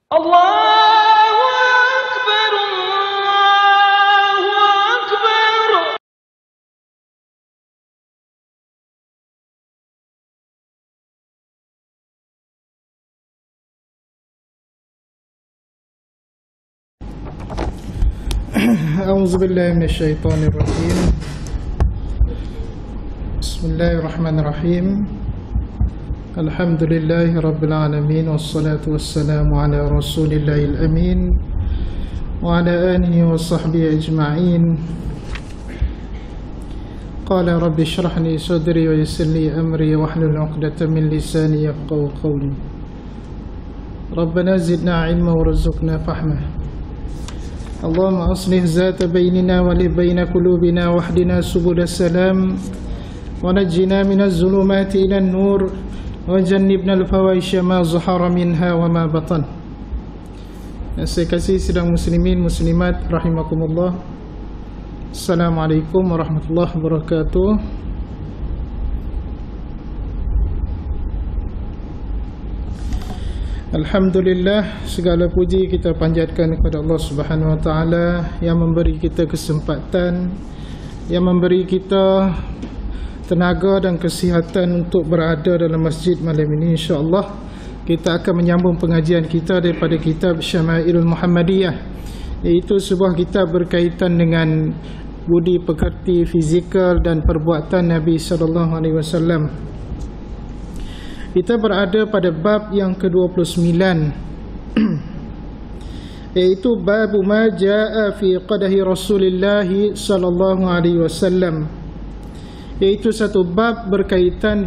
Allahu Akbar, Allahu Akbar. أعوذ بالله من الشيطان الرجيم. بسم الله الرحمن الرحيم. الحمد لله رب العالمين، والصلاة والسلام على رسول الله الأمين وعلى آله وصحبه أجمعين. قال رب اشرح لي صدري ويسر لي أمري واحلل عقدة من لساني يفقهوا قولي. ربنا زدنا علما وارزقنا فهما. اللهم أصلح ذات بيننا وبين قلوبنا واهدنا سبل السلام ونجنا من الظلمات إلى النور وجنبنا الفواحش ما ظهر منها وما بطن. Saya kasih sidang muslimin muslimat rahimakumullah. Assalamualaikum warahmatullahi wabarakatuh. Alhamdulillah, segala puji kita panjatkan kepada Allah Subhanahu wa taala yang memberi kita kesempatan, yang memberi kita tenaga dan kesihatan untuk berada dalam masjid malam ini. InsyaAllah kita akan menyambung pengajian kita daripada kitab Syama'ilul Muhammadiyah, iaitu sebuah kitab berkaitan dengan budi pekerti fizikal dan perbuatan Nabi SAW. Kita berada pada bab yang ke-29, iaitu bab ma jaa fi qadahi Rasulullah sallallahu alaihi wasallam, iaitu satu bab berkaitan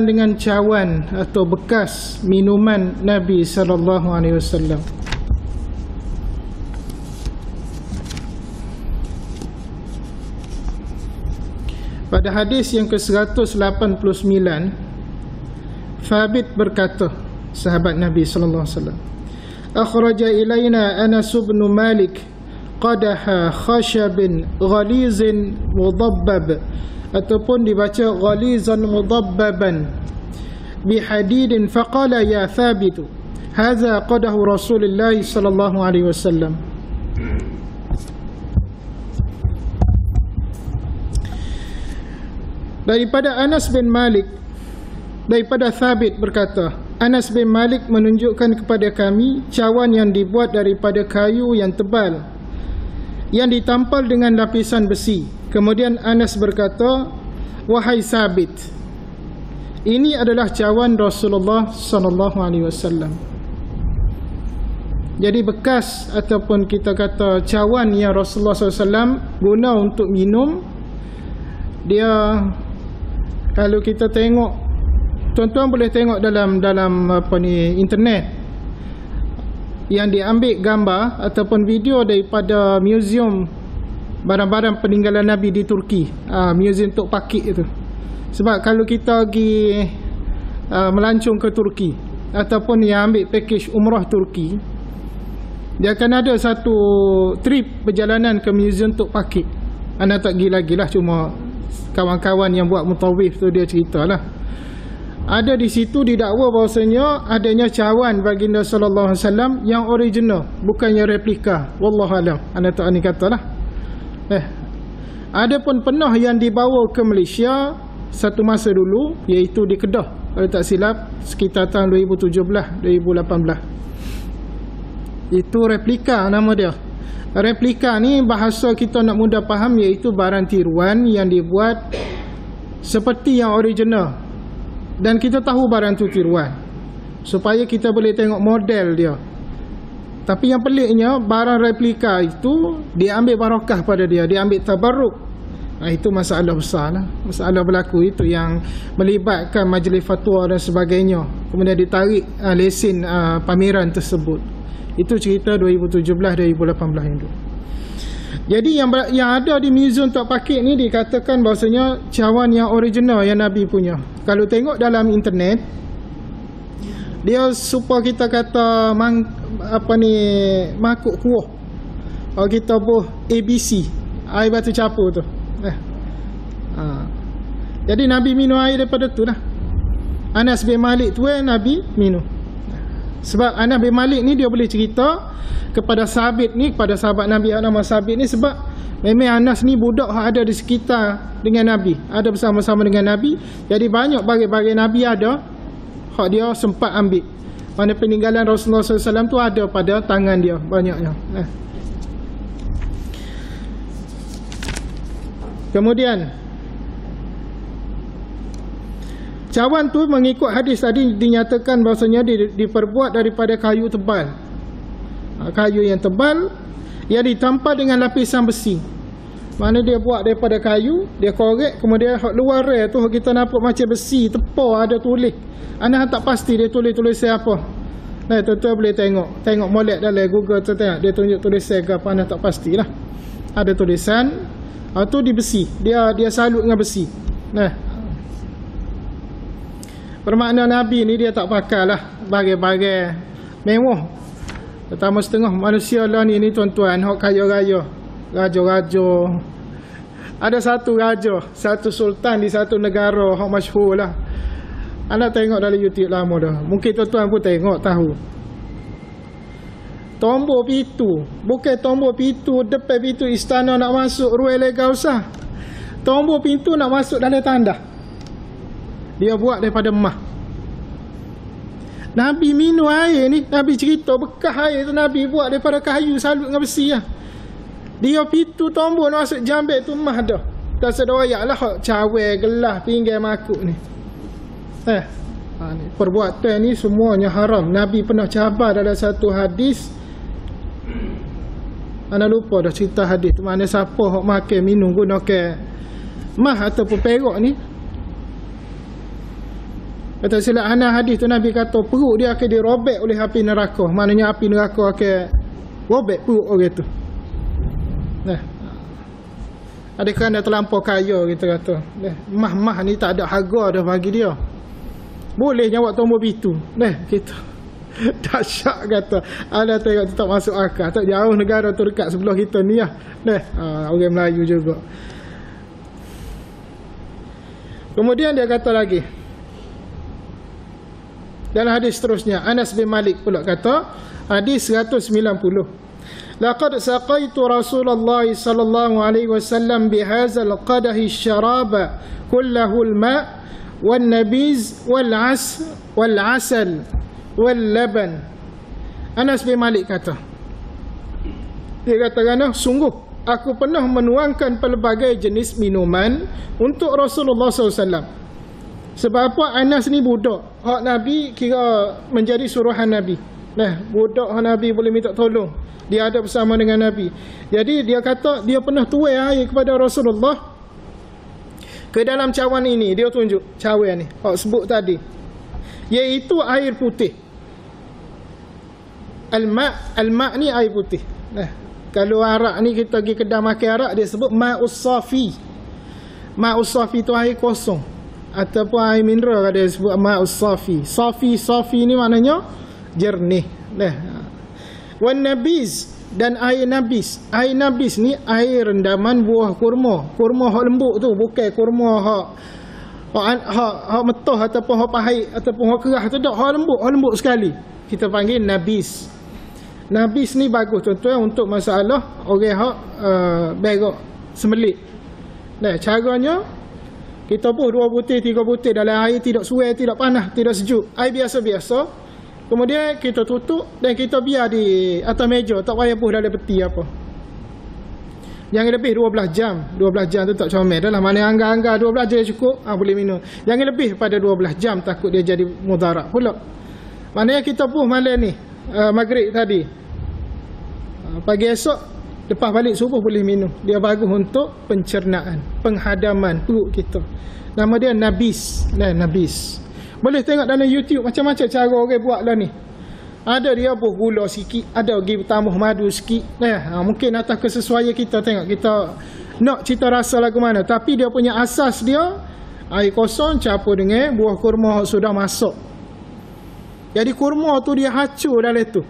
dengan cawan atau bekas minuman Nabi sallallahu alaihi wasallam. Pada hadis yang ke-189, Thabit berkata, sahabat Nabi sallallahu alaihi wasallam, akhraja ilaina Anas bin Malik qadaha khashabin ghalizin mudabbab, ataupun dibaca ghalizan mudabbaban bihadidin, faqala ya Thabit hadza qadahu Rasulullah sallallahu alaihi wasallam. Daripada Anas bin Malik, daripada Thabit berkata, Anas bin Malik menunjukkan kepada kami cawan yang dibuat daripada kayu yang tebal yang ditampal dengan lapisan besi. Kemudian Anas berkata, wahai Thabit, ini adalah cawan Rasulullah sallallahu alaihi wasallam. Jadi bekas ataupun kita kata cawan yang Rasulullah SAW guna untuk minum, dia kalau kita tengok, tuan-tuan boleh tengok dalam internet yang diambil gambar ataupun video daripada muzium barang-barang peninggalan Nabi di Turki, muzium Tok Pakik itu. Sebab kalau kita pergi melancong ke Turki ataupun yang ambil package umrah Turki, dia akan ada satu trip perjalanan ke muzium Tok Pakik. Anda tak pergi lagi lah, cuma kawan-kawan yang buat mutawif tu dia ceritalah. Ada di situ didakwa bahawasanya adanya cawan baginda sallallahu alaihi wasallam yang original, bukannya replika. Wallahu alam. Anda tak ni katalah. Ada pun pernah yang dibawa ke Malaysia satu masa dulu, iaitu di Kedah, kalau tak silap sekitar tahun 2017 2018. Itu replika nama dia. Replika ni bahasa kita nak mudah faham, iaitu barang tiruan yang dibuat seperti yang original, dan kita tahu barang tu tiruan supaya kita boleh tengok model dia. Tapi yang peliknya, barang replika itu dia ambil barakah pada dia, dia ambil tabarruk. Itu masalah besar lah. Masalah berlaku itu yang melibatkan majlis fatwa dan sebagainya, kemudian ditarik lesen pameran tersebut. Itu cerita 2017-2018 itu. Jadi yang ada di muzium Tok Pakik ni dikatakan bahasanya cawan yang original yang Nabi punya. Kalau tengok dalam internet, dia supaya kita kata makuk kuah. Kalau kita buh ABC, air batu capur tu. Jadi Nabi minum air daripada tu lah. Anas bin Malik tu Nabi minum. Sebab Anas bin Malik ni dia boleh cerita kepada sahabat ni, kepada sahabat Nabi yang nama Sabit ni, sebab memang Anas ni budak yang ada di sekitar dengan Nabi, ada bersama-sama dengan Nabi. Jadi banyak bagi-bagi Nabi ada hak dia sempat ambil. Mana peninggalan Rasulullah SAW tu ada pada tangan dia banyaknya. Kemudian cawan tu mengikut hadis tadi dinyatakan bahasanya diperbuat daripada kayu tebal. Kayu yang tebal yang ditampa dengan lapisan besi. Mana dia buat daripada kayu, dia korek, kemudian luar tu kita nampak macam besi, tepar ada tulis. Anak tak pasti dia tulis apa. Nah, tuan-tuan boleh tengok molek dalam Google tu, tengok dia tunjuk tulisan ke apa, anak tak pastilah. Ada tulisan tu di besi. Dia salut dengan besi. Nah, bermakna Nabi ni dia tak pakailah bagai-bagai mewah. Pertama setengah manusia lah ni tuan-tuan, hok kaya-raya, raja-raja. Ada satu raja, satu sultan di satu negara hok masyhur lah. Anda tengok dalam YouTube lama dah. Mungkin tuan-tuan pun tengok tahu. Tombol pintu, bukan tombol pintu depan pintu istana nak masuk Ruang Lega Usah. Tombol pintu nak masuk dalam tandas. Dia buat daripada emas. Nabi minum air ni, Nabi cerita bekas air tu Nabi buat daripada kayu salut dengan besi lah. Dia pintu tombol nak masuk jambek tu emas dah. Tak sedoyak lah hak cawer, gelas, pinggan makuk ni. Ni perbuatan ni semuanya haram. Nabi pernah cabar dalam satu hadis. Anda lupa dah cerita hadis tu, mana siapa hak makan minum gunakan emas ataupun perak ni, kata silap ana hadis tu Nabi kata perut dia akan dirobek oleh api neraka. Maknanya api neraka akan robek perut orang tu. Adakah anda terlampau kaya kita kata. Mah-mah ni tak ada harga dah bagi dia. Boleh nyawak tombol pintu. Kita dahsyat kata. Anda tengok tu tak masuk akal. Tak jauh negara tu dekat sebelah kita ni lah. Orang Melayu juga. Kemudian dia kata lagi. Dalam hadis seterusnya, Anas bin Malik pula kata, hadis 190. Laqad saqaitu Rasulullah sallallahu alaihi wasallam bihadzal qadahi syaraba kullahu al-ma' wan nabiz wal asal wal laban. Anas bin Malik kata, dia kata, sungguh aku pernah menuangkan pelbagai jenis minuman untuk Rasulullah SAW. Sebab apa? Anas ni budak hak Nabi kira menjadi suruhan Nabi. Budak hak Nabi boleh minta tolong, dia ada bersama dengan Nabi. Jadi dia kata dia pernah tuai air kepada Rasulullah ke dalam cawan ini. Dia tunjuk cawan ni hak sebut tadi, iaitu air putih. Al-ma' ni air putih. Kalau arak ni kita pergi kedai makan arak, dia sebut ma'us safi. Ma'us safi tu air kosong ataupun air mineral, dia sebut ma'us safi. Safi ni maknanya jernih. Wan nabiz, dan air nabis. Air nabis ni air rendaman buah kurma. Kurma hak lembut tu, bukan kurma hak metoh ataupun hak pahit ataupun hak keras tu, tak. Hak lembut sekali kita panggil nabis. Nabis ni bagus tuan-tuan untuk masalah orang hak berak semelik. Caranya kita pun 2 butir 3 butir dalam air tidak suai, tidak panas, tidak sejuk, air biasa-biasa. Kemudian kita tutup dan kita biar di atas meja, tak payah pun dalam peti apa. Jangan lebih 12 jam. 12 jam tu tak comel dah lah. Mana anggar-anggar 12 jam cukup, boleh minum. Jangan lebih pada 12 jam, takut dia jadi mudarat pula. Maknanya kita pun malam ni maghrib tadi, pagi esok lepas balik subuh boleh minum. Dia bagus untuk pencernaan, penghadaman perut kita. Nama dia nabis. Nabis. Boleh tengok dalam YouTube macam-macam cara orang buat lah ni. Ada dia buh gula sikit, ada pergi tambah madu sikit. Mungkin atas kesesuaian kita, tengok kita nak cita rasa lagu mana. Tapi dia punya asas dia air kosong campur dengan buah kurma sudah masak. Jadi kurma tu dia hacur dalam tu.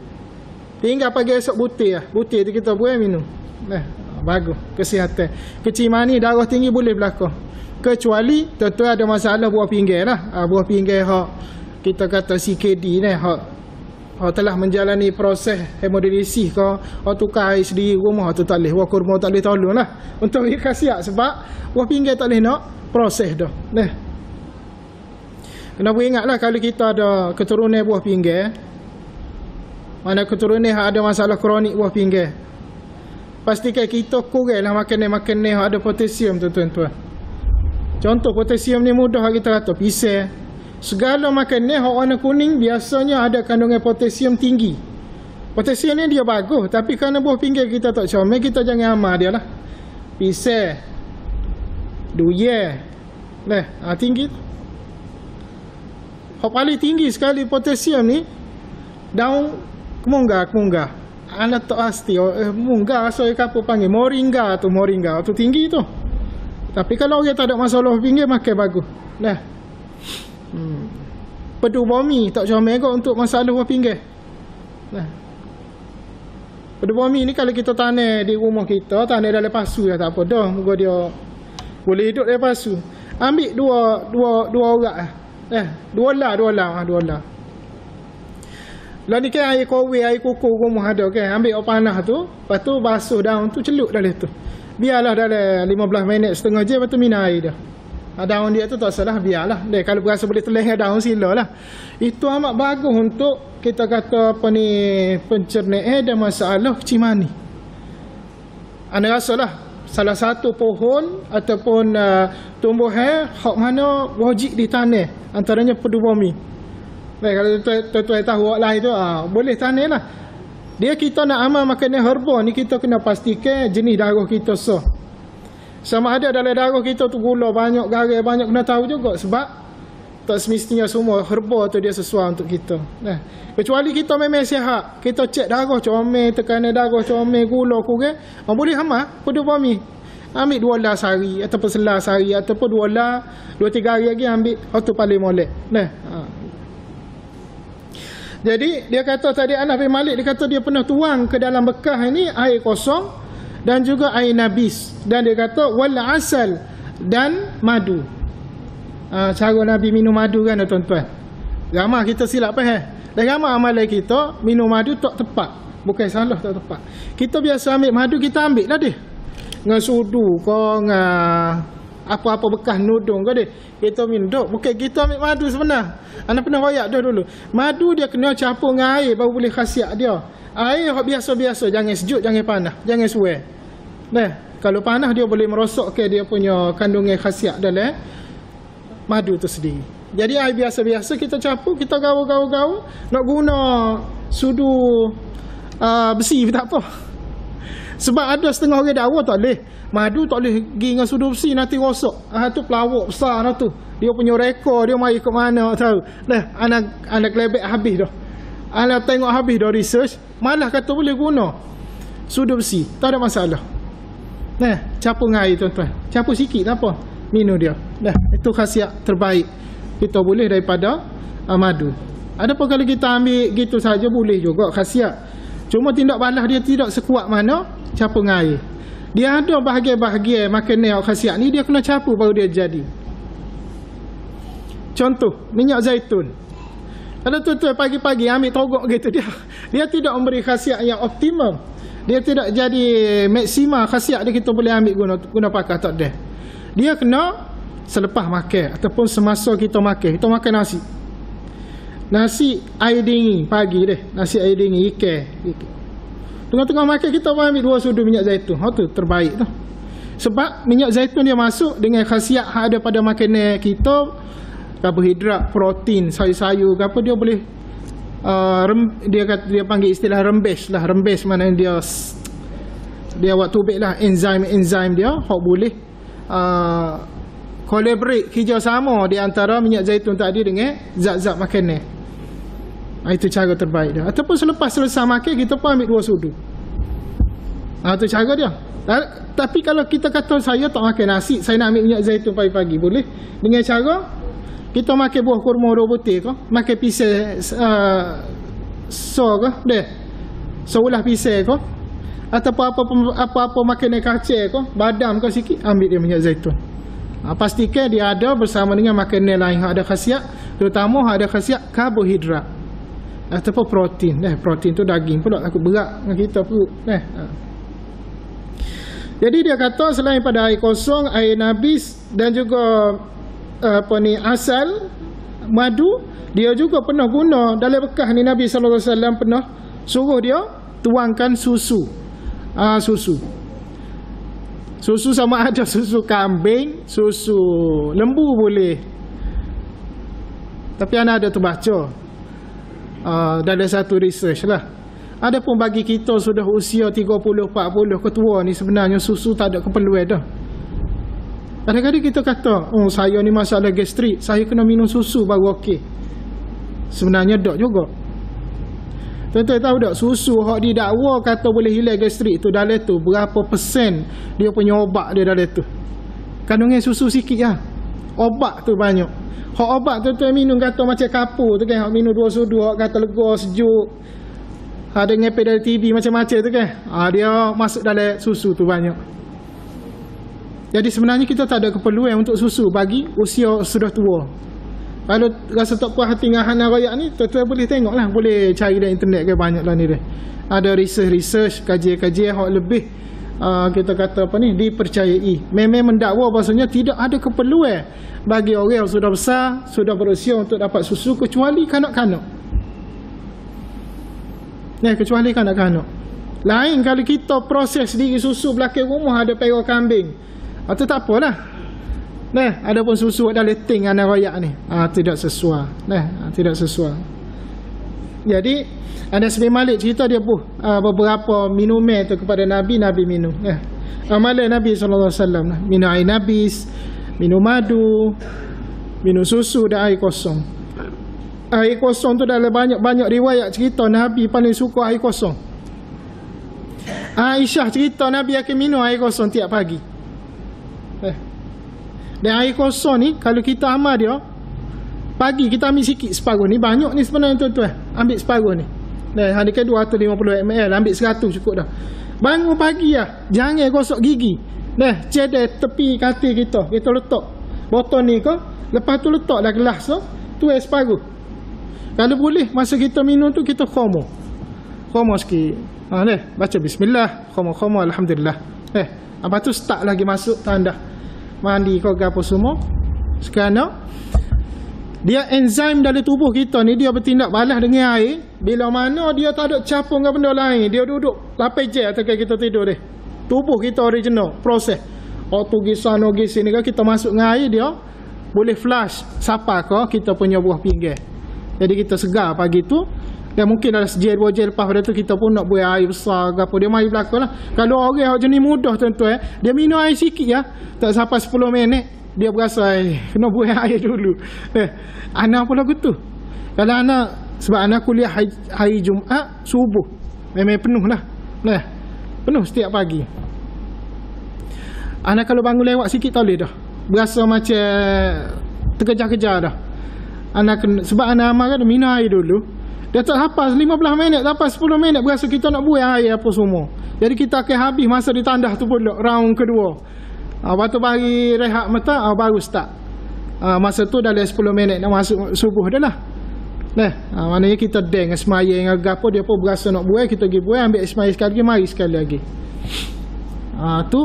Tinggal pagi esok butir lah. Butir tu kita buat minum. bagus kesihatan. Kecil mani darah tinggi boleh berlaku. Kecuali tentu ada masalah buah pinggir lah. Buah pinggir hak kita kata CKD ni, hak telah menjalani proses hemodialisis ke, tukar air sendiri rumah tu tak boleh. Buah kurma tak boleh tolong lah untuk dia khasiat sebab buah pinggir tak boleh nak proses dah. Nah, kena ingatlah kalau kita ada keturunan buah pinggir, mana keturunan ada masalah kronik buah pinggir, pastikan kita kuranglah makanan-makanan yang ada potasium tu tuan-tuan. Contoh potasium ni mudah kita kata pisang. Segala makanan yang warna kuning biasanya ada kandungan potasium tinggi. Potasium ni dia bagus, tapi kerana buah pinggir kita tak comel, kita jangan amal dia lah. Pisang, durian, tinggi. Yang paling tinggi sekali potasium ni daun kemunggah. Anak tak pasti munggah asal apa panggil moringa tu tinggi tu. Tapi kalau orang tak ada masalah pinggir makan bagus. Pedu bumi tak comel kot untuk masalah buah pinggir. Pedu bumi ni kalau kita tanam di rumah kita, tanam dalam pasu dah tak apa dah. Moga dia boleh hidup dalam pasu. Ambil dua orang dua lah. Lah ni kan air kowe, air kuku rumah ada kan. Ambil air panas tu, lepas tu basuh daun tu, celup dalam tu. Biarlah dalam 15 minit setengah jam, lepas tu minum air dah. Daun dia tu tak salah, biarlah. Kalau berasa boleh teleh daun silalah. Itu amat bagus untuk kita kata apa ni, pencernaan dan masalah kecil mani. Anda rasalah salah satu pohon ataupun tumbuhan hak mana wajib ditanam, antaranya pedu bumi. Kalau tuan-tuan tahu hak lain tu boleh tanam lah. Dia kita nak amal makanan herba ni, kita kena pastikan jenis darah kita sah. Sama ada dalam darah kita tu gula banyak, garam banyak, kena tahu juga. Sebab tak semestinya semua herba tu dia sesuai untuk kita. Kecuali kita memang sihat, kita cek darah comel, tekanan darah comel, gula kurang, boleh amal pedu bumi. Ambil 2 lah sehari ataupun selah sehari, ataupun 2 lah 2-3 hari lagi ambil, tu paling molek. Jadi dia kata tadi Anas bin Malik, dia kata dia pernah tuang ke dalam bekas ini air kosong dan juga air nabis, dan dia kata wal asal dan madu. Cara Nabi minum madu kan tuan-tuan. Ramai kita silap faham. Dan ramai amalan kita minum madu tak tepat. Bukan salah, tak tepat. Kita biasa ambil madu, kita ambil lah dia. Dengan sudu ke, dengan apa-apa bekas nudung ke dia. Kita minum. Bukan kita ambil madu sebenar. Anda pernah royak dah dulu. Madu dia kena campur dengan air baru boleh khasiat dia. Air biasa-biasa, jangan sejuk, jangan panas, jangan suai. Kalau panas dia boleh merosakkan dia punya kandungan khasiat dalam madu tu sendiri. Jadi air biasa-biasa kita campur, kita gaul-gaul. Nak guna sudu besi tak apa. Sebab ada setengah orang dakwa tak boleh. Madu tak boleh pergi dengan sudu besi, nanti rosak. Tu pelawak besar dah tu. Dia punya rekod, dia mari ke mana tahu. Anak kelebek habis dah. Anak tengok habis dah research, malah kata boleh guna sudu besi, tak ada masalah. Campur dengan air tuan-tuan. Campur sikit tak apa, minum dia. Itu khasiat terbaik kita boleh daripada madu. Adapun kalau kita ambil gitu saja boleh juga khasiat. Cuma tindak balas dia tidak sekuat mana campur dengan air. Dia ada bahagian-bahagian makanan khasiat ni dia kena campur baru dia jadi. Contoh minyak zaitun. Kalau tuan-tuan pagi-pagi ambil togok gitu, dia tidak memberi khasiat yang optimum. Dia tidak jadi maksima khasiat dia kita boleh ambil guna pakai, tak ada. Dia kena selepas makan ataupun semasa kita makan nasi. Nasi air dingin pagi deh, nasi air dingin ikan. Tengah-tengah makan kita ambil 2 sudu minyak zaitun. Tu terbaik tu. Sebab minyak zaitun dia masuk dengan khasiat ada pada makanan kita, karbohidrat, protein, sayur-sayur apa dia boleh dia panggil istilah rembes lah. Rembes mana dia waktu tubik lah enzim dia hok boleh collaborate, kerjasama di antara minyak zaitun tadi dengan zat-zat makanan. Itu cara terbaik dia. Ataupun selepas selesai makan kita pun ambil 2 sudu. Itu cara dia. Tapi kalau kita kata saya tak makan nasi, saya nak ambil minyak zaitun pagi-pagi, boleh? Dengan cara kita makan buah kurma 2 butir ke, makan pisang so ke, deh. Seulah pisang ke. ataupun apa-apa makanan kacang ke, badam ke sikit, ambil dia minyak zaitun. Pastikan dia ada bersama dengan makanan lain yang ada khasiat, terutama yang ada khasiat karbohidrat ataupun protein. Protein tu daging pula takut berat dengan kita perut. Jadi dia kata selain pada air kosong, air nabis dan juga asal, madu, dia juga pernah guna dalam bekas ni. Nabi SAW pernah suruh dia tuangkan susu. Susu sama ada susu kambing, susu lembu boleh. Tapi anak ada terbaca dalam satu research lah. Adapun bagi kita sudah usia 30-40 ketua ni, sebenarnya susu tak ada keperluan dah. Kadang-kadang kita kata, oh saya ni masalah gastrik, saya kena minum susu baru okey. Sebenarnya tak juga. Tuan-tuan tahu tak, susu hak didakwa kata boleh hilang gastrik tu, dalam tu berapa persen dia punya obat dia dalam tu. Kandungan susu sikit lah, obat tu banyak. Hak obat tu minum kata macam kapur tu kan, hak minum 2 sudu, hak kata lega, sejuk, ada ngepek dari TB macam-macam tu kan, dia masuk dalam susu tu banyak. Jadi sebenarnya kita tak ada keperluan untuk susu bagi usia sudah tua. Kalau rasa tak puas hati dengan Hana Raya ni, tuan-tuan boleh tengok lah, boleh cari dalam internet ke, banyak lah ni dia. Ada research, kajian-kajian yang lebih kita kata apa ni, dipercayai. Memang mendakwa bahasanya tidak ada keperluan bagi orang yang sudah besar, sudah berusia untuk dapat susu, kecuali kanak-kanak. Kecuali kanak-kanak. Lain kalau kita proses diri susu belakang rumah, ada perah kambing, itu tak apalah. Adapun susu ada letting anak royak ni, tidak sesuai. Tidak sesuai. Jadi Anas bin Malik cerita dia beberapa minuman tu kepada Nabi, Nabi minum. Amalan Nabi SAW, minum air nabis, minum madu, minum susu dan air kosong. Air kosong tu dalam banyak riwayat cerita Nabi paling suka air kosong. Aisyah cerita Nabi akan minum air kosong tiap pagi. Dan air kosong ni kalau kita amal dia, pagi kita ambil sikit, separuh ni banyak ni sebenarnya tuan-tuan. Ambil separuh ni. Hari ke 250 ml, ambil 100 cukup dah. Bangun pagi lah, jangan gosok gigi. Cedek tepi katil kita letak botol ni ke, lepas tu letak dah gelas tu, tuai separuh. Kalau boleh masa kita minum tu kita khomo sikit. Baca bismillah, khomo alhamdulillah. Lepas tu start lagi masuk tanda mandi kau apa semua. Sekarang dia enzim dalam tubuh kita ni, dia bertindak balas dengan air. Bila mana dia tak ada capung dengan benda lain, dia duduk lapis je atau kita tidur dia. Tubuh kita original proses autogisanogis ni kan, kita masuk dengan air, dia boleh flush sapa ke kita punya buah pinggang. Jadi kita segar pagi tu. Dan mungkin ada sejel 2 jel lepas pada tu kita pun nak buat air besar ke apa, dia mari belakang lah. Kalau orang jenis mudah tuan-tuan, dia minum air sikit ya, tak sampai 10 minit dia berasa kena buat air dulu. Anak pula gitu. Kalau anak, sebab anak kuliah hari Jumaat subuh, memang penuh lah. Penuh setiap pagi. Anak kalau bangun lewat sikit tak boleh dah, berasa macam terkejar-kejar dah. Anak kena, sebab anak amal kan minum air dulu. Dia tak hafal 15 minit, tak hafal 10 minit, berasa kita nak buang air apa semua. Jadi kita akan habis masa di tandas tu pula, round kedua. Lepas tu bagi rehat mata, baru start. Masa tu dah 10 minit nak masuk subuh dah lah. Maknanya kita deng semaya dengan gapo, dia pun berasa nak buang, kita pergi buang, ambil semaya sekali lagi, mari sekali lagi. Tu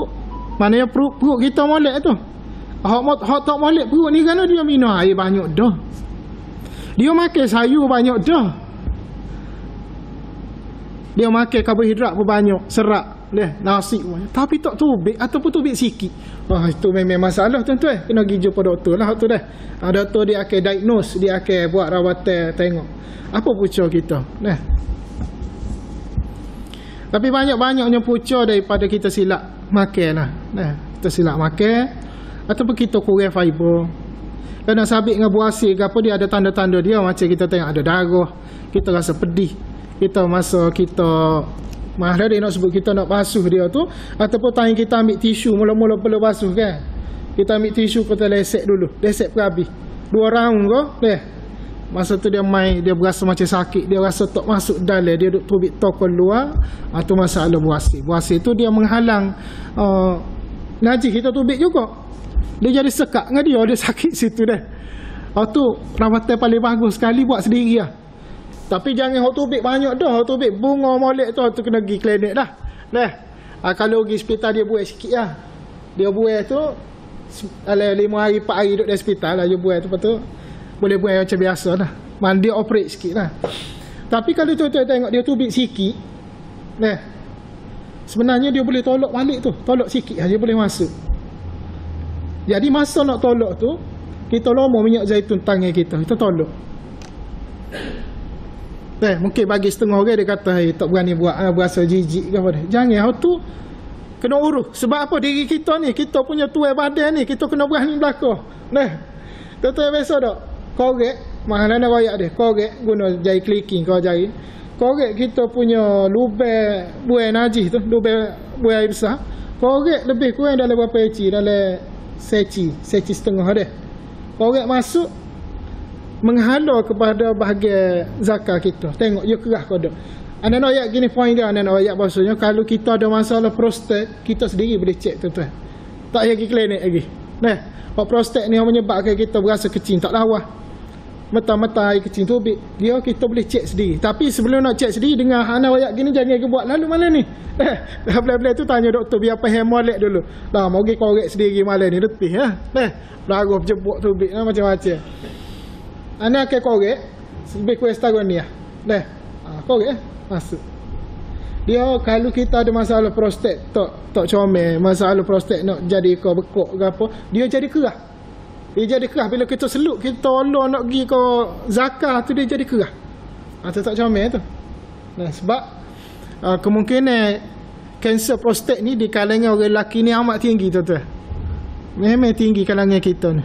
maknanya perut kita molek tu. Hak tak molek perut ni kerana dia minum air banyak dah. Dia makan sayur banyak dah. Dia makan karbohidrat pun banyak, serat, nasi pun banyak. Tapi tak tubik ataupun tubik sikit. Itu memang masalah tuan-tuan. Kena pergi jumpa doktor lah tu dah. Doktor dia akan diagnose, dia akan buat rawatan, tengok apa punca kita. Tapi banyak-banyaknya punca daripada kita silap makan lah. Kita silap makan ataupun kita kurang fiber. Kalau nak sabit dengan buah asin ke apa, dia ada tanda-tanda dia. Macam kita tengok ada darah, kita rasa pedih, kita masa kita mahal dia nak sebut kita nak basuh dia tu, ataupun tangan kita ambil tisu, mula-mula perlu basuh kan, kita ambil tisu, kita lesek dulu, lesek per habis 2 round ke Masa tu dia main, dia berasa macam sakit, dia rasa tak masuk dalam, dia duk tubik tokol luar. Tu masalah buasir. Buasir tu dia menghalang najis kita tubik juga. Dia jadi sekat dengan dia sakit situ dah. Tu rawatan paling bagus sekali buat sendiri lah. Tapi jangan hok tubik banyak dah, hok tubik bunga molek tu kena pergi klinik dah. Kalau pergi hospital dia buat sikit lah. Dia buat tu 5 hari 4 hari duduk di hospital lah dia buat tu, lepas tu boleh buat macam biasa lah. Dia operate sikit lah. Tapi kalau tuan-tuan tengok dia tubik sikit, sebenarnya dia boleh tolak balik tu, tolak sikit lah, dia boleh masuk. Jadi masa nak tolak tu, kita lomor minyak zaitun tangan kita tolak. Mungkin bagi setengah orang dia kata tak berani buat, berasa jijik ke apa dia. Jangan hal tu kena urus. Sebab apa diri kita ni, kita punya tuai badan ni, kita kena berani belakang. Tuan-tuan biasa tak? Korek, mana royak dia, korek guna jari clicking kau jari. Korek kita punya lubang buai najis tu, lubang buai air besar. Korek lebih kurang dalam berapa inci? Dalam seci setengah dia. Korek masuk menghalau kepada bahagian zakar kita. Tengok dia kerah ke tak. Anak ayat gini poin dia, anak ayat bahasanya kalau kita ada masalah prostat, kita sendiri boleh cek tuan-tuan. Tak payah pergi klinik lagi. Prostat ni yang menyebabkan kita berasa kecil, tak lawa. Mata-mata air kecil tu kita boleh cek sendiri. Tapi sebelum nak cek sendiri dengan anak ayat gini jangan buat lalu mana ni. Bila-bila tu tanya doktor biar faham molek dulu. Lah mau pergi korek sendiri malam ni letih darah jebuk tubik macam-macam. Anak akan korek lebih kurang setahun ni lah. Korek masuk. Dia kalau kita ada masalah prostat tak comel, masalah prostat nak jadi bekok ke apa, dia jadi kerah. Dia jadi kerah bila kita seluk, kita tolong nak pergi ke zakar tu dia jadi kerah. Tu tak comel tu. Sebab kemungkinan kanser prostat ni di kalangan orang lelaki ni amat tinggi tuan-tuan. Memang tinggi kalangan kita ni.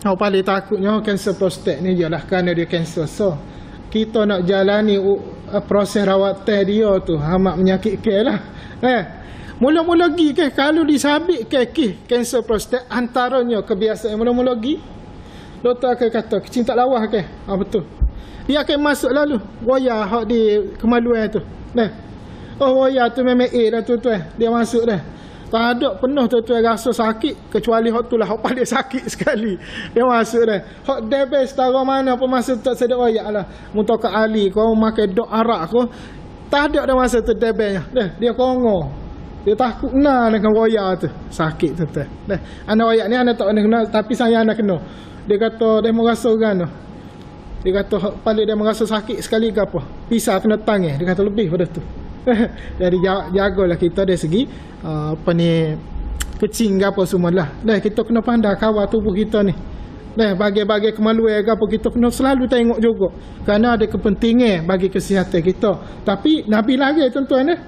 Paling takutnya kanser prostat ni ialah kerana dia kanser. So kita nak jalani proses rawatan dia tu amat menyakitkan lah. Mula-mula lagi kalau disabit kanser prostat, antaranya kebiasaan mula-mula lagi doktor akan kata kecil tak lawa betul. Dia akan masuk lalu wayar hak di kemaluan tu. Wayar tu memang dah tuan-tuan, dia masuk dah. Tak ada penuh tuan-tuan rasa sakit kecuali hak tu lah hak paling sakit sekali. Dia masuk dah. Hak debes setara mana pun masa tak sedap royak lah. Muntah ali kau makan dok arak kau. Tak ada dah masa tu debesnya. Dia kongor. Dia takut kena dengan royak tu. Sakit tuan-tuan. Anak royak ni anak tak kena tapi saya anak kena. Dia kata dia merasa kan. Dia kata paling dia merasa sakit sekali ke apa. Pisah kena tangan. Dia kata lebih pada tu. Jadi jagalah kita dari segi kecing ke apa semualah. Kita kena pandai kawal tubuh kita ni. Bagai-bagai kemaluan ke apa kita kena selalu tengok juga. Kerana ada kepentingan bagi kesihatan kita. Tapi Nabi lagi tuan-tuan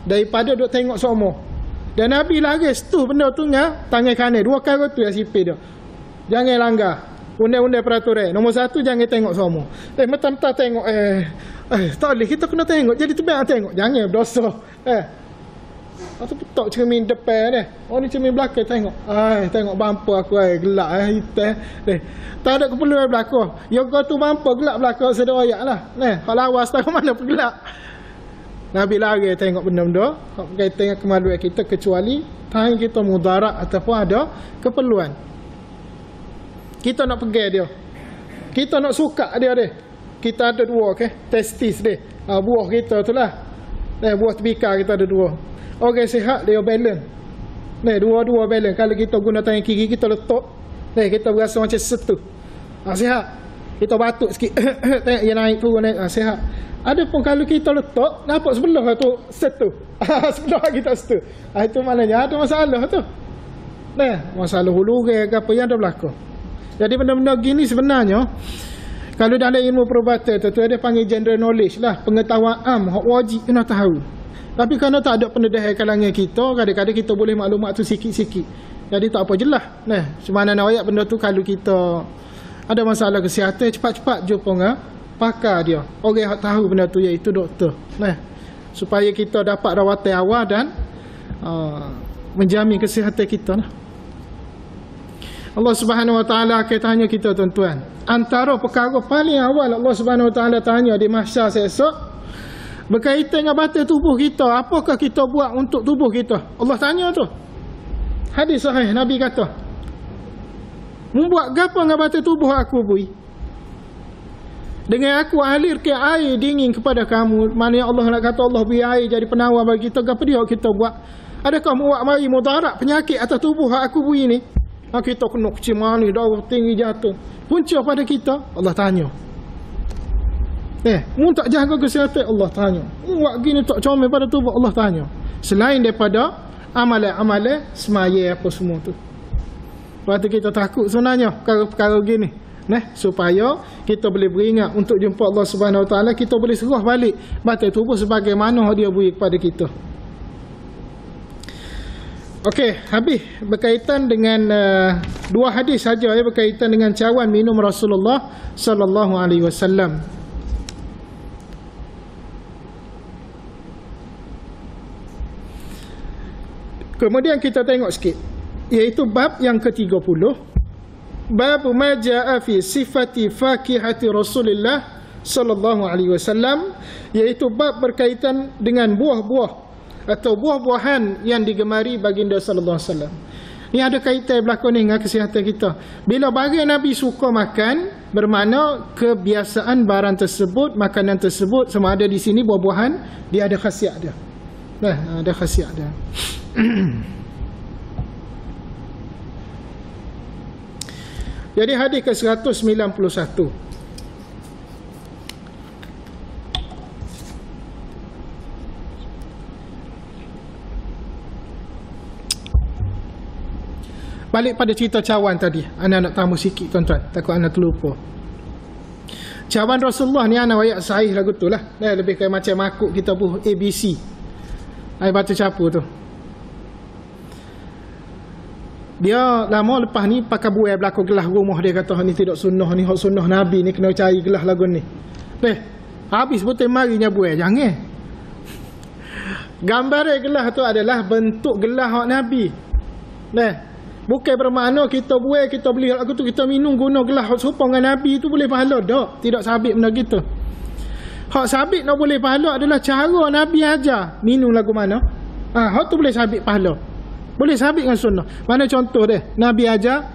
daripada duk tengok semua. Dan Nabi lagi setuh benda tu dengan tangan kanan. 2 kali tu yang sipir dia. Jangan langgar undang-undang peraturan. Nombor 1 jangan tengok semua. Mentah-mentah tengok tak boleh, kita kena tengok. Jadi tu biar tengok. Jangan berdosa. Atau petok cermin depan ni cermin belakang tengok. Tengok bumper aku gelap hitam. Tak ada keperluan belakang. Yoga tu bumper gelap belakang sedar royak lah. Kalau lawas tahu mana pun gelap. Nabi lari tengok benda-benda berkaitan dengan kemaluan kita kecuali time kita mudarat ataupun ada keperluan. Kita nak pegang dia. Kita nak suka dia. Kita ada 2 testis dia. Buah kita tu lah. Buah tebika kita ada 2. Orang sihat dia balance. Dua-dua balance. Kalau kita guna tangan kiri kita letak. Kita berasa macam setu. Sihat. Kita batuk sikit. Tengok dia naik turun naik. Sihat. Ada pun kalau kita letak nampak sebelah tu setu. Sebelah kita setu. Itu maknanya ada masalah tu. Masalah hulu ke apa yang ada belakang. Jadi benda-benda gini sebenarnya kalau dalam ilmu perubatan tu ada panggil general knowledge lah, pengetahuan hak wajib kena tahu. Tapi kerana tak ada pendedahan kalangan kita, kadang-kadang kita boleh maklumat tu sikit-sikit. Jadi tak apa jelas. Semana nak ayat benda tu kalau kita ada masalah kesihatan cepat-cepat jumpa dengan pakar dia. Orang yang tahu benda tu iaitu doktor. Supaya kita dapat rawatan awal dan menjamin kesihatan kita . Allah Subhanahu Wa Taala akan tanya kita tuan-tuan. Antara perkara paling awal Allah Subhanahu Wa Taala tanya di mahsyar esok berkaitan dengan badan tubuh kita, apakah kita buat untuk tubuh kita? Allah tanya tu. Hadis sahih Nabi kata, "Membuat gapo dengan badan tubuh aku bui? Dengan aku alirkan air dingin kepada kamu." Maknanya Allah nak kata Allah beri air jadi penawar bagi kita, gapo dia kita buat? Adakah buat mari mudarat penyakit atas tubuh aku bui ni? Kita kena kecil mani, darah tinggi jatuh. Punca pada kita, Allah tanya. Mu tak jaga kesihatan, Allah tanya. Buat gini tak comel pada tubuh, Allah tanya. Selain daripada amalan-amalan semaya apa semua tu. Lepas tu kita takut sebenarnya perkara-perkara gini. Supaya kita boleh beringat untuk jumpa Allah Subhanahu Wa Taala, kita boleh serah balik badan tubuh sebagaimana dia beri kepada kita. Okey, habis berkaitan dengan dua hadis saja berkaitan dengan cawan minum Rasulullah sallallahu alaihi wasallam. Kemudian kita tengok sikit, iaitu bab yang ke-30. Bab ma jaa fi sifati fakihati Rasulullah sallallahu alaihi wasallam, iaitu bab berkaitan dengan buah-buah atau buah-buahan yang digemari baginda sallallahu alaihi wasallam. Ni ada kaitan berlaku ni dengan kesihatan kita. Bila barang Nabi suka makan, bermakna kebiasaan barang tersebut, makanan tersebut, sama ada di sini buah-buahan, dia ada khasiat dia. Ada khasiat dia. Jadi hadis ke-191. Balik pada cerita cawan tadi. Ana nak tambah sikit tuan-tuan, takut ana terlupa. Cawan Rasulullah ni ana ayat sahih lagu tu lah. Lebih kayak macam makuk kita buh ABC. Ai baca capu tu. Dia lama lepas ni pakai buai belakang gelas rumah dia, kata ni tidak sunnah ni, hak sunnah Nabi ni kena cari gelas lagu ni. Habis betul marinya buai, jangan. Gambar gelas tu adalah bentuk gelas hak Nabi. Bukan bermakna kita buai, kita beli lagu tu, kita minum guna gelas hak serupa dengan Nabi tu boleh pahala dak. Tidak sabit benda gitu. Hak sabit nak boleh pahala adalah cara Nabi ajar minum lagu mana. Hak tu boleh sabit pahala. Boleh sabit dengan sunnah. Mana contoh dia? Nabi ajar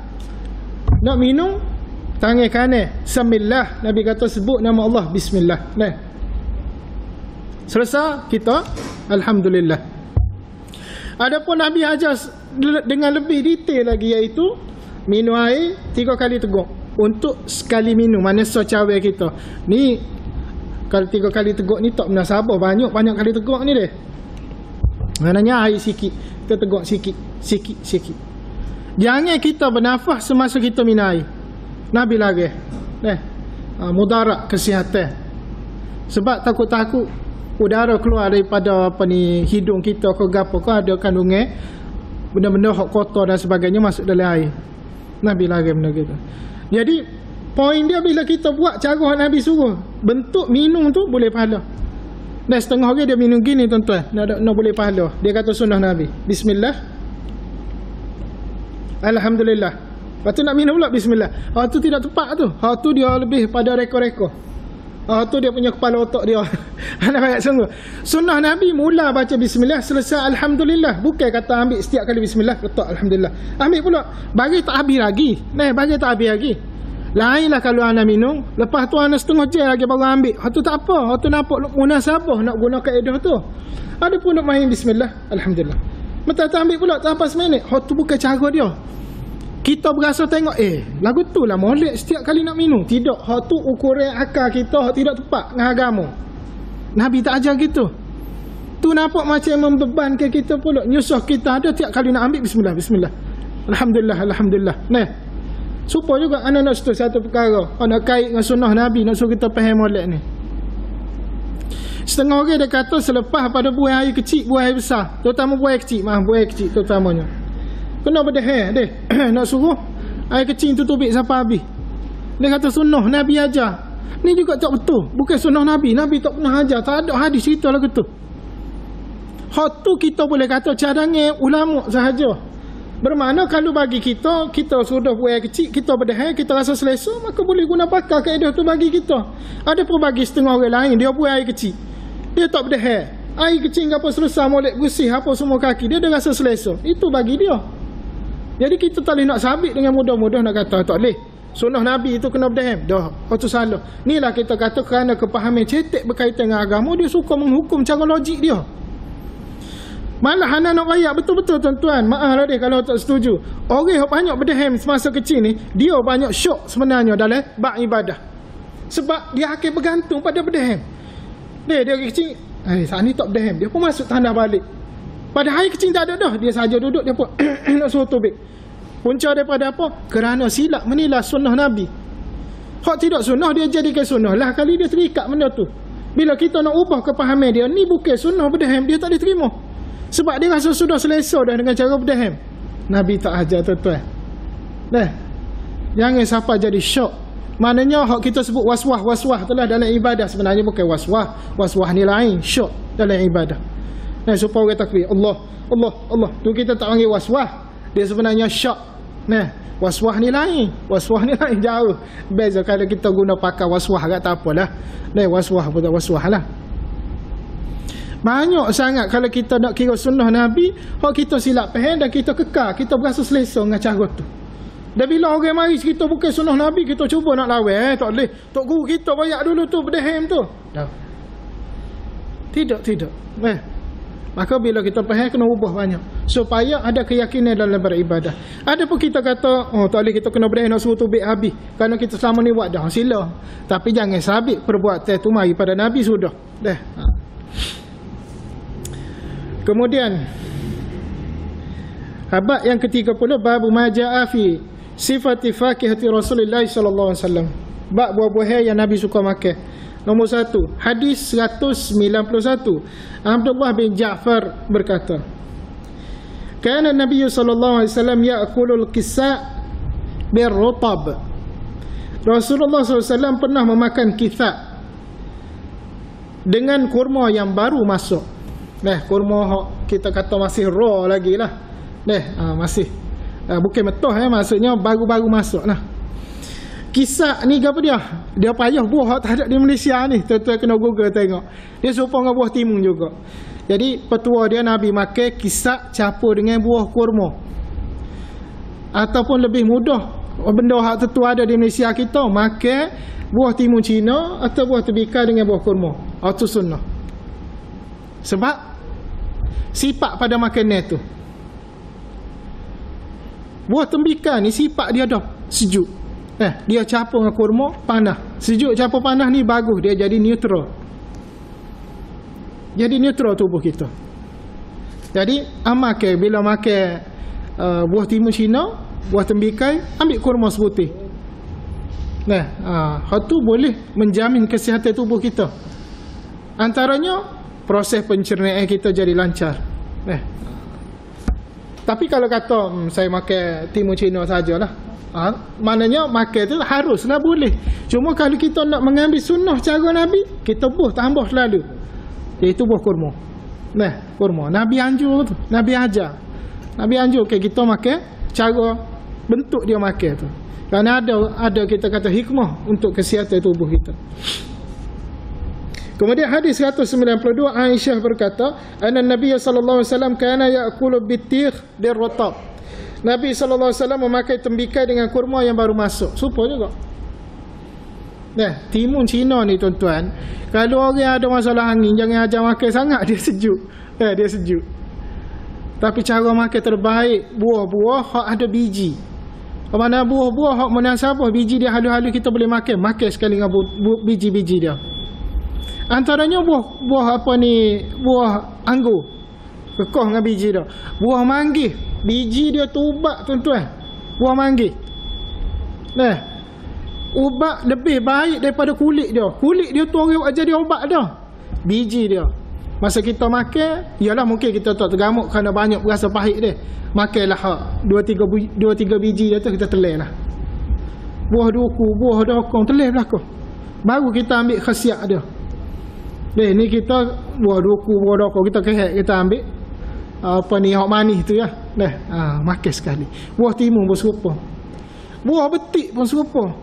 nak minum tangan kanan, Bismillah. Nabi kata sebut nama Allah, Bismillah. Selesai kita Alhamdulillah. Adapun Nabi ajar dengan lebih detail lagi, iaitu minum air 3 kali teguk untuk sekali minum. Mana cawe kita ni, kalau 3 kali teguk ni tak menasabah, banyak kali teguk ni dia. Maknanya air sikit, kita teguk sikit. Jangan kita bernafas semasa kita minum air. Nabi lagi mudarat kesihatan. Sebab takut-takut udara keluar daripada hidung kita ke gapo ke, ada kandungan benda-benda hak kotor dan sebagainya masuk dalam air. Nabi lagi benda gitu. Jadi poin dia bila kita buat cara Nabi suruh, bentuk minum tu boleh pahala. Dan setengah orang dia minum gini tuan-tuan, nak boleh pahala. Dia kata sunnah Nabi, Bismillah, Alhamdulillah. Lepas tu nak minum pula Bismillah. Hak tu tidak tepat tu. Hak tu dia lebih pada reko-reko. Hak tu dia punya kepala otak dia. Anak banyak sungguh. Sunnah Nabi mula baca Bismillah, selesai Alhamdulillah. Bukan kata ambil setiap kali Bismillah, letak Alhamdulillah. Ambil pula. Bagi tak habis lagi. Bagi tak habis lagi. Lainlah kalau anda minum, lepas tu anda setengah jam lagi baru ambil. Hak tu tak apa. Hak tu nampak munasabah nak guna kaedah tu. Ada pun nak main Bismillah, Alhamdulillah. Betul tak ambil pula, tak apa seminit. Hak tu bukan cara dia. Kita berasa tengok, lagu tu lah molek setiap kali nak minum. Tidak, hak tu ukuran akal kita, hak tidak tepat dengan agama. Nabi tak ajar gitu. Tu nampak macam membebankan kita pula. Nyusah kita ada tiap kali nak ambil Bismillah, Bismillah, Alhamdulillah, Alhamdulillah. Supaya juga anak nak setuju satu perkara, nak kait dengan sunnah Nabi, nak suruh kita faham molek ni. Setengah orang dia kata selepas pada buah air kecil, buah air besar, terutama buah air kecil, buah air kecil terutamanya, kena berdeh nak suruh air kecil tu tubik sampai habis. Dia kata sunnah Nabi ajar. Ni juga tak betul. Bukan sunnah Nabi. Nabi tak pernah ajar. Tak ada hadis cerita lagu tu. Hak tu kita boleh kata cadangan ulama sahaja. Bermakna kalau bagi kita sudah buai kecil, kita berdahai, kita rasa selesa, maka boleh guna pakai kaedah tu bagi kita. Ada pun bagi setengah orang lain, dia buai air kecil, dia tak berdahai, air kecil apa selesai molek bersih apa semua kaki, dia dah rasa selesa. Itu bagi dia. Jadi kita tak boleh nak sabit dengan mudah-mudah nak kata tak boleh. Sunnah Nabi itu kena berdahai. Dah, itu salah. Inilah kita kata kerana kepahaman cetek berkaitan dengan agama, dia suka menghukum cara logik dia. Malah anak nak rakyat betul-betul tuan-tuan. Maaf lah dia kalau tak setuju. Orang yang banyak berdaham semasa kecil ni, dia banyak syok sebenarnya dalam bab ibadah. Sebab dia akan bergantung pada berdaham. Dia kecil, saat ni tak berdaham, dia pun masuk tanah balik. Pada hari kecil tak ada dah, dia saja duduk, dia pun nak suruh tubik. Punca daripada apa? Kerana silap menilai sunnah Nabi. Hak tidak sunnah, dia jadikan sunnah. Lah kali dia terikat benda tu. Bila kita nak ubah kepahaman dia, ni bukan sunnah berdaham, dia tak diterima. Sebab dia rasa sudah selesa dah dengan cara berdaham. Nabi tak ajar tuan-tuan. Jangan siapa jadi syok. Maknanya hak kita sebut waswah telah dalam ibadah, sebenarnya bukan waswah ni lain, syok dalam ibadah. Supaya orang takbir Allah tu kita tak panggil waswah, dia sebenarnya syok. Waswah ni lain jauh. Beza kalau kita guna pakai waswah kat tak apalah. Waswah pun tak waswah lah. Banyak sangat kalau kita nak kira sunnah Nabi, hak kita silap faham dan kita kekal, kita berasa selesa dengan cara tu. Dan bila orang mari kita bukan sunnah Nabi, kita cuba nak lawan, tak boleh. Tok guru kita bayak dulu tu berdaham tu. Tidak. Maka bila kita faham, kena ubah banyak supaya ada keyakinan dalam beribadah. Ada pun kita kata, tak boleh, kita kena berdaham nak suruh tubik habis kerana kita selama ni buat dah, sila. Tapi jangan sabit perbuatan tu mari pada Nabi sudah. Kemudian bab yang ke-30, bab majaa fi sifati fakihati Rasulullah sallallahu alaihi wasallam. Bab buah-buahan yang Nabi suka makan. Nombor 1, hadis 191. Abdullah bin Ja'far berkata, kana Nabi sallallahu alaihi wasallam ya'kulul qissa' birrutab. Rasulullah sallallahu alaihi wasallam pernah memakan qissa' dengan kurma yang baru masuk. Kurma kita kata masih raw lagi lah. Masih bukan metoh maksudnya baru-baru masuk lah. Kisah ni apa dia? Dia payah buah tak ada di Malaysia ni. Tuan-tuan kena Google tengok. Dia serupa dengan buah timun juga. Jadi petua dia Nabi makan kisah campur dengan buah kurma. Ataupun lebih mudah, benda hak tentu ada di Malaysia kita, makan buah timun Cina atau buah tembikar dengan buah kurma. Itu sunnah. Sebab sifat pada makanan tu, buah tembikar ni sifat dia dah sejuk. Dia campur dengan kurma panas. Sejuk campur panas ni bagus, dia jadi neutral. Jadi neutral tubuh kita. Jadi makan, bila makan buah timun Cina, buah tembikar, ambil kurma seputih. Hal tu boleh menjamin kesihatan tubuh kita. Antaranya proses pencernaan kita jadi lancar. Tapi kalau kata saya makan timun Cina sajalah, maknanya makan tu haruslah boleh. Cuma kalau kita nak mengambil sunnah cara Nabi, kita tambah selalu, iaitu buah kurma. Kurma Nabi anjur tu, Nabi ajar, Nabi anjur kita makan cara bentuk dia makan tu. Kerana ada kita kata hikmah untuk kesihatan tubuh kita. Kemudian hadis 192, Aisyah berkata, anna Nabi sallallahu alaihi wasallam kana ya'kulu bitir birrutab. Nabi sallallahu alaihi wasallam memakai tembikar dengan kurma yang baru masuk. Serupa juga. Timun Cina ni tuan-tuan, kalau orang ada masalah angin, jangan ajar makan sangat, dia sejuk. Dia sejuk. Tapi cara makan terbaik buah-buah hak ada biji. Mana buah-buah hak munasabah biji dia halus-halus, kita boleh makan sekali dengan biji-biji dia. Antaranya buah apa ni, buah anggur, kekoh dengan biji dia. Buah manggis, biji dia tu ubat tuan-tuan. Buah manggis, ubat lebih baik daripada kulit dia. Kulit dia tu orang jadi ubat dah. Biji dia, masa kita makan, ialah mungkin kita tak tergamuk kerana banyak berasa pahit dia. Makanlah 2-3 biji dia tu, kita telan lah. Buah duku, buah dokong, telan belakang, baru kita ambil khasiat dia. Ni kita buah duku, buah dokong, kita kehat, kita ambil, apa ni, hok manis tu ya. Dah, makan sekali. Buah timun pun serupa. Buah betik pun serupa.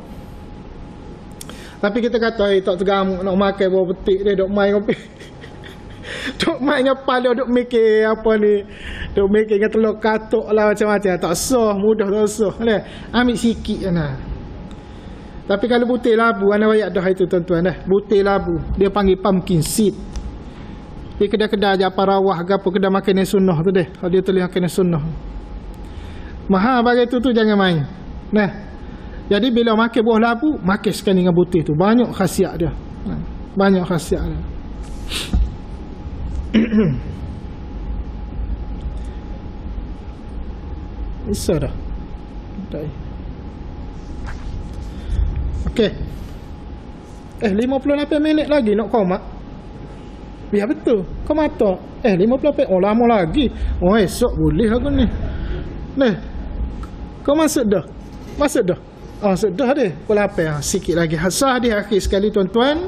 Tapi kita kata, tak tergamuk nak makan buah betik dia, dok main kopi. Dok main dengan pala, dok mikir apa ni, dok mikir dengan telur katuk lah macam-macam. Tak sah, mudah tak sah. Ambil sikit je lah. Tapi kalau butir labu, anda bayak dah itu tuan-tuan dah. Butir labu, dia panggil pumpkin seed. Di kedai-kedai je apa rawah ke apa, kedai makan yang sunnah tu deh. Kalau dia tulis makan yang sunnah. Mahal bagai tu jangan main. Nah. Jadi bila makan buah labu, makan sekali dengan butir tu. Banyak khasiat dia. Banyak khasiat dia. Bisa dah. Okey. 58 minit lagi nak komat. Ya betul. Kau mata. 58. Oh lama lagi. Oh esok boleh aku ni. Nah. Kau masuk dah. Masuk dah. Masuk dah deh. Pukul 8. Sikit lagi. Hasah di akhir sekali tuan-tuan.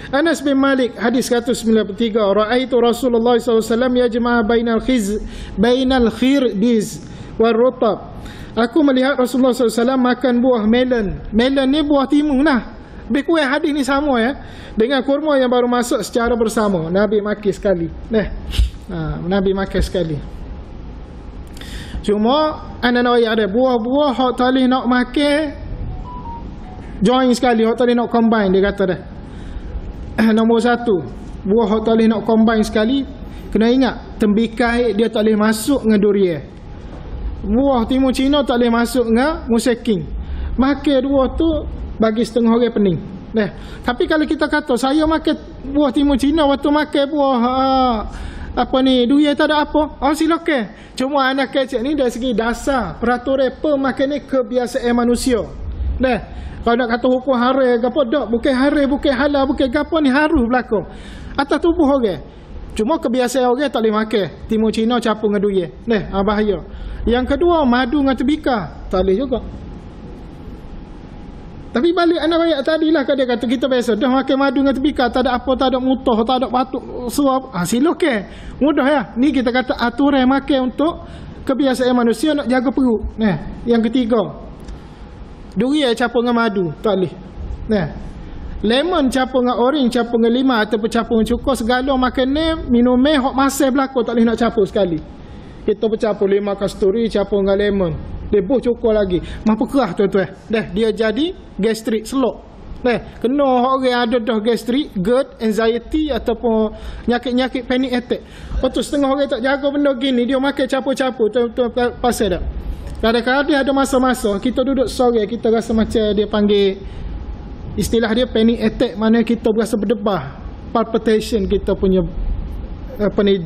Anas bin Malik hadis 193, ra'aitu Rasulullah SAW yajma' bainal khirdiz wal rutab. Aku melihat Rasulullah SAW makan buah melon. Melon ni buah timun lah. Lebih kurang hadis ni sama ya. Dengan kurma yang baru masuk secara bersama. Nabi makan sekali. Nabi makan sekali. Cuma anda nak ada buah-buah hak talih nak makan join sekali, hak talih nak combine, dia kata dah. Nombor 1, buah hak talih nak combine sekali, kena ingat tembikai dia tak boleh masuk dengan durian. Buah timun Cina tak boleh masuk dengan museking. Makan dua tu bagi setengah orang pening. Tapi kalau kita kata saya makan buah timun Cina, waktu makan buah apa ni durian tak ada apa, silakan. Cuma anak kecil ni dari segi dasar peraturan pemakanan kebiasaan manusia. Kalau nak kata hukum haram gapo dak, bukan haram, bukan halal, bukan gapo ni harus berlaku atas tubuh orang. Cuma kebiasaan orang tak boleh makan timun Cina campur dengan durian. Bahaya. Yang kedua, madu dengan tembika tak boleh juga. Tapi balik anak bayak tadilah dia kata kita biasa dah makan madu dengan tembika, tak ada apa, tak ada mutah, tak ada batuk suap. Silakan. Mudah ya. Ni kita kata aturan makan untuk kebiasaan manusia nak jaga perut. Yang ketiga, durian campur dengan madu tak boleh. Lemon campur dengan orange, campur dengan lima ataupun campur dengan cuka, segala makanan minum hok masih berlaku tak boleh nak campur sekali. Kita bercampur lima kasturi campur dengan lemon, lebuh cuka lagi, mampu kerah tuan-tuan. Dia jadi gastrik selok. Kena orang ada dah gastrik, GERD, anxiety ataupun nyakit-nyakit panic attack. Lepas tu setengah orang tak jaga benda gini, dia makan campur-campur, tuan-tuan pasal tak? Kadang-kadang dia ada masa-masa kita duduk sore, kita rasa macam dia panggil, istilah dia panic attack, mana kita berasa berdebah, palpitation kita punya apa ni,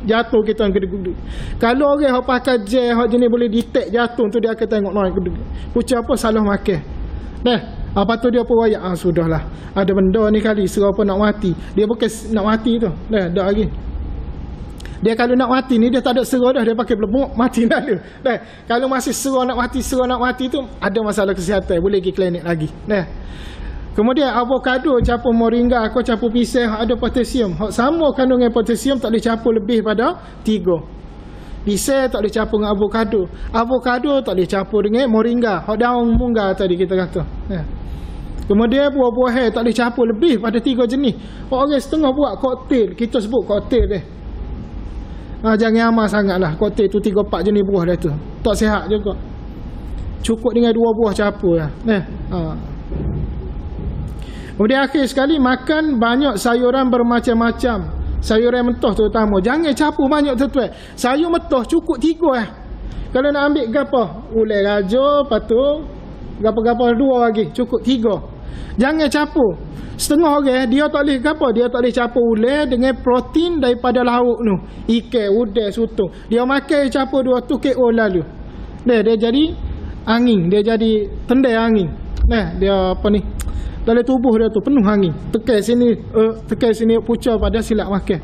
jatuh kita gedeg-gedeg. Kalau orang hok pakai gel hok jenis boleh detect jatuh tu, dia akan tengok naik gedeg. Pucuk apa salah makan. Apa tu dia pun wayak, sudahlah. Ada benda ni kali serah apa nak mati. Dia bukan nak mati tu. Dah lagi. Dia kalau nak mati ni dia tak ada serah dah, dia pakai belebuk mati lalu. Kalau masih serah nak mati tu ada masalah kesihatan, boleh pergi klinik lagi. Kemudian avocado campur moringa, aku campur pisang, ada potasium. Hak sama kandungan potasium tak boleh campur lebih pada 3. Pisang tak boleh campur dengan avocado. Avocado tak boleh campur dengan moringa, hak daun mungga tadi kita kata. Kemudian buah-buahan tak boleh campur lebih pada 3 jenis. Orang setengah buat koktail, kita sebut koktail jangan amal sangatlah. Koktail tu 3-4 jenis buah dah tu. Tak sihat juga. Cukup dengan 2 buah campur lah. Kemudian akhir sekali, makan banyak sayuran bermacam-macam. Sayuran mentah terutama. Jangan campur banyak tuan-tuan. Sayur mentah cukup 3 Kalau nak ambil gapa, ulai raja, lepas tu gapa-gapa 2 lagi, cukup 3. Jangan campur. Setengah orang dia tak boleh gapa, dia tak boleh campur ulai dengan protein daripada lauk tu. Ikan, udang, sotong. Dia makan campur 2 tu KO lalu. Dia jadi angin, dia jadi tendai angin. Dia apa ni? Dalam tubuh dia tu penuh angin. Tekan sini pucuk pada silap makan.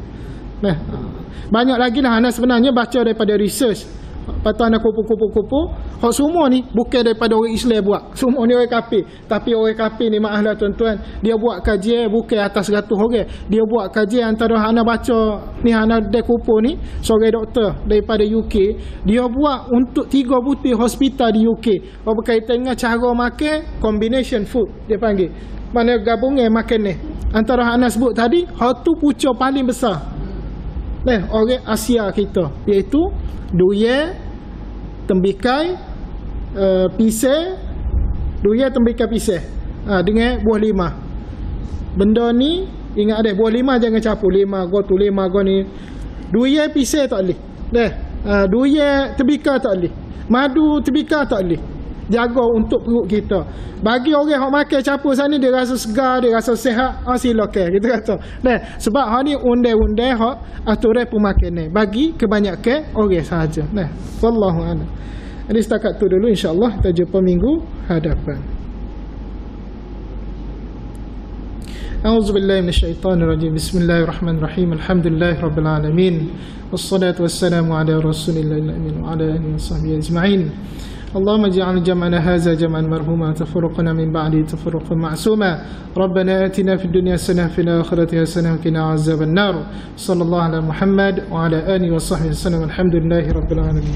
Banyak lagi lah anak sebenarnya baca daripada research. Patut nak kupu-kupu hak semua ni bukan daripada orang Islam buat. Semua ni orang kafir. Tapi orang kafir ni maaflah tuan-tuan, dia buat kajian bukan atas 100 orang. Dia buat kajian antara hana baca ni, hana dekupo ni, seorang doktor daripada UK. Dia buat untuk 3 butir hospital di UK. Berkaitan dengan cara makan combination food dia panggil. Mana gabungan makan ni. Antara hana sebut tadi, hak tu punca paling besar. Orang Asia kita, iaitu durian, tembikai, pisang, durian, tembikai, pisang, dengan buah lima. Benda ni ingat ada buah lima jangan campur, 5 go tu 5 go ni. Durian, pisang tak boleh. Durian, tembikai tak boleh. Madu, tembikai tak boleh. Jaga untuk perut kita. Bagi orang yang makan campur sana, dia rasa segar, dia rasa sihat, silakan kita kata. Sebab hak ni undang-undang hak aturan pemakanan bagi kebanyakan orang sahaja. Wallahu a'lam. Jadi setakat tu dulu, insya-Allah kita jumpa minggu hadapan. A'udzubillahi minasyaitonirrajim. Bismillahirrahmanirrahim. Alhamdulillahirabbil alamin. Wassalatu wassalamu ala rasulillahil amin wa ala alihi washabbihi ajma'in. اللهم اجعل جمعنا هذا جمعا مرحوما تفرقنا من بعده تفرقا معصوما ربنا آتنا في الدنيا حسنة في الآخرة حسنة وقنا عذاب النار صلى الله على محمد وعلى آله وصحبه وسلم الحمد لله رب العالمين.